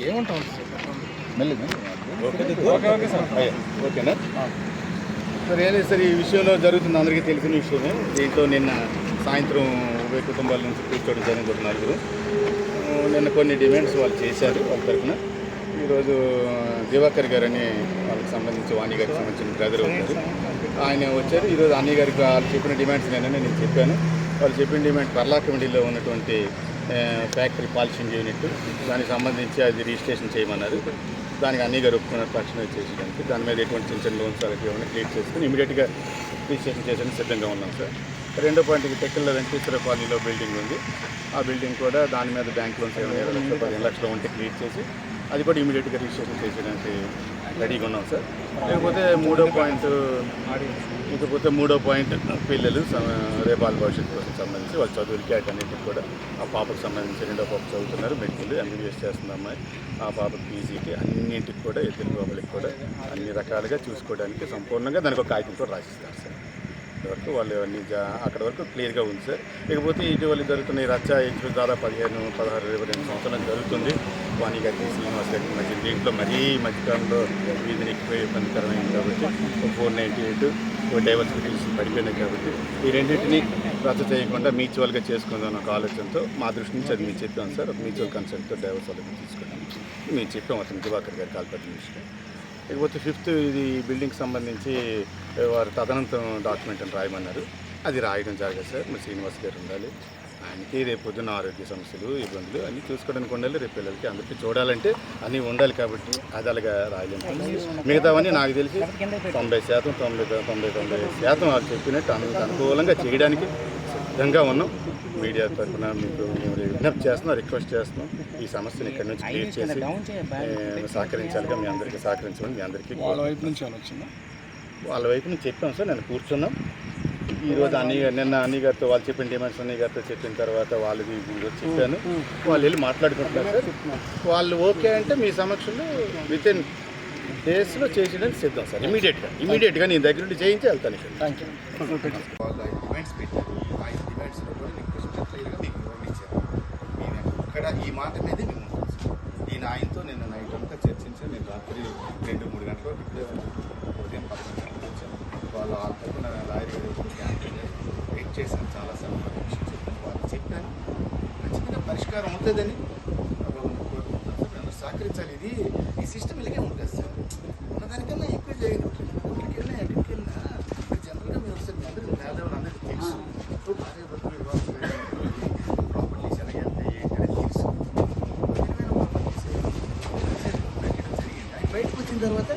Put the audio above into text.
ఏమంటాం ఓకేనా సార్? ఏం లేదు సార్, ఈ విషయంలో జరుగుతుంది అందరికీ తెలిసిన విషయమే. దీంట్లో నిన్న సాయంత్రం ఉభయ కుటుంబాల నుంచి కూర్చోవడం జరిగింది ఒక నలుగురు. నిన్న కొన్ని డిమాండ్స్ వాళ్ళు చేశారు వాళ్ళ తరఫున. ఈరోజు దివాకర్ గారు అని వాళ్ళకి సంబంధించి వాణి గారికి సంబంధించిన బ్రదర్ అవుతారు, ఆయన వచ్చారు. ఈరోజు అన్నయ్య గారికి వాళ్ళు చెప్పిన డిమాండ్స్ నేను చెప్పాను. వాళ్ళు చెప్పిన డిమాండ్ పర్లాకమిడిలో ఉన్నటువంటి ఫ్యాక్టరీ పాలిషింగ్ యూనిట్, దానికి సంబంధించి అది రిజిస్ట్రేషన్ చేయమన్నారు. దానికి అన్నయ్య గారు ఒప్పుకున్నారు తక్షణమే చేసేయడానికి. దాని మీద ఎటువంటి చిన్న చిన్న లోన్స్ అలాంటి ఏమైనా క్లియర్ చేసుకుని ఇమీడియట్గా రిజిస్ట్రేషన్ చేయడానికి సిద్ధంగా ఉన్నాం సార్. రెండో పాయింట్కి టెక్కల్లో వెంకటేశ్వర కాలనీలో బిల్డింగ్ ఉంది. ఆ బిల్డింగ్ కూడా దాని మీద బ్యాంక్ లోన్స్ ఏమైనా 15 లక్షలు ఉంటే క్లియర్ చేసి అది కూడా ఇమీడియట్గా రిజిస్ట్రేషన్ చేసేయడానికి రెడీగా ఉన్నాం సార్. లేకపోతే మూడో పాయింట్ పిల్లలు రేపాల భవిష్యత్తు కోసం సంబంధించి వాళ్ళ చదువులకి అన్నింటికి కూడా ఆ పాపకు సంబంధించి రెండో పాప చదువుతున్నారు, మెడికల్ ఎంబీబీఎస్ చేస్తుంది అమ్మాయి. ఆ పాపకు పీజీకి అన్నింటికి కూడా ఇద్దరు పాపలకి కూడా అన్ని రకాలుగా చూసుకోవడానికి సంపూర్ణంగా దానికి ఒక కాగితం కూడా రాసిస్తారు సార్. వరకు వాళ్ళు అన్ని అక్కడ వరకు క్లియర్గా ఉంది సార్. లేకపోతే ఇటీవల జరుగుతున్న ఈ రచ్చ ఇంచులు దాదాపు 15, 16, 22 సంవత్సరాలు జరుగుతుంది. వాణి గారికి శ్రీనివాస్ గారికి మధ్య దీంట్లో మరీ మధ్యకాలంలో వీధిని ఎక్కువ ఇబ్బందికరమైంది కాబట్టి 498 డైవర్స్ పిటిషన్ పడిపోయినాయి కాబట్టి ఈ రెండింటినీ రద్దు చేయకుండా మ్యూచువల్గా చేసుకుందాం ఒక ఆలోచనతో మా దృష్టి నుంచి అది మేము చెప్పాం సార్. మ్యూచువల్ కన్సెంట్తో డైవర్స్ వాళ్ళకి తీసుకున్నాం. మేము చెప్పాం అతను దివాకర్ గారు కాల్పట్టిన విషయం. లేకపోతే 5th ఇది బిల్డింగ్కి సంబంధించి వారు తదనంతరం డాక్యుమెంట్ అని రాయమన్నారు. అది రాయడం జరగదు సార్. మరి శ్రీనివాస్ గారు ఉండాలి, ఆయనకి రేపు పొద్దున్న ఆరోగ్య సమస్యలు ఇబ్బందులు అన్నీ చూసుకోవడానికి ఉండాలి. రేపు పిల్లలకి అందరికీ చూడాలంటే అన్నీ ఉండాలి కాబట్టి అది అలాగా రాయలేము. మిగతావన్నీ నాకు తెలిసి 90%, 99% వాళ్ళు చెప్పినట్టు అనుకూలంగా చేయడానికి సిద్ధంగా ఉన్నాం. మీడియా తరఫున మీకు మేము విజ్ఞప్తి చేస్తున్నాం, రిక్వెస్ట్ చేస్తున్నాం. ఈ సమస్యను ఇక్కడి నుంచి క్లియర్ చేసి సహకరించాలిగా మీ అందరికీ సహకరించమని మీ అందరికీ వాళ్ళ వైపు నుంచి వాళ్ళ వైపు నుంచి చెప్పాం సార్. నేను కూర్చున్నాం ఈరోజు నిన్న అన్నయ్య గారితో వాళ్ళు చెప్పిన డిమాండ్స్ అన్నయ్య గారితో చెప్పిన తర్వాత వాళ్ళది ఈరోజు చెప్పాను. వాళ్ళు వెళ్ళి మాట్లాడుకుంటున్నారు సార్. వాళ్ళు ఓకే అంటే మీ సమక్షంలో వితిన్ డేస్లో చేసేయడానికి సిద్ధం సార్. ఇమీడియట్గా నేను దగ్గర నుండి చేయించి వెళ్తాను ఇక్కడ. Thank you. వాళ్ళు డిమాండ్స్ పెట్టారు. ఆ డిమాండ్స్లో కూడా మీకు క్వశ్చన్ క్లియర్గా మీకు వివరించారు. నేను ఇక్కడ ఈ మాట మీదే మేము నేను ఆయనతో నిన్న నైట్ అంతా చర్చించాను. నేను రాత్రి 2-3 గంటల వరకు ఇక్కడే ఉదయం 11 గంటలకు వచ్చాను. వాళ్ళు ఆ తరఫున లాయర్ గారు క్యాంప్ వెయిట్ చేశాను చాలాసార్లు. విషయం చెప్పాను, వాళ్ళు చెప్పాను ఖచ్చితంగా పరిష్కారం అవుతుందని నన్ను సహకరించాలి. ఈ సిస్టమ్ ఇలాగే ఉంటుంది సార్. ఉన్నదానికన్నా ఎక్కువ చేయండి. ఇక్కడికి వెళ్ళినా ఎక్కడికి వెళ్ళినా జనరల్గా మీరు వస్తారు. మీ అందరికీ పేదవాళ్ళు అందరికీ తెలుసు. భార్య భర్తలు ప్రాపర్టీస్ ఎలాగే ఉంటాయి ఏంటనేది తెలుసు. ప్రాపర్టీస్ జరిగింది. ఆయన బయటకు వచ్చిన తర్వాత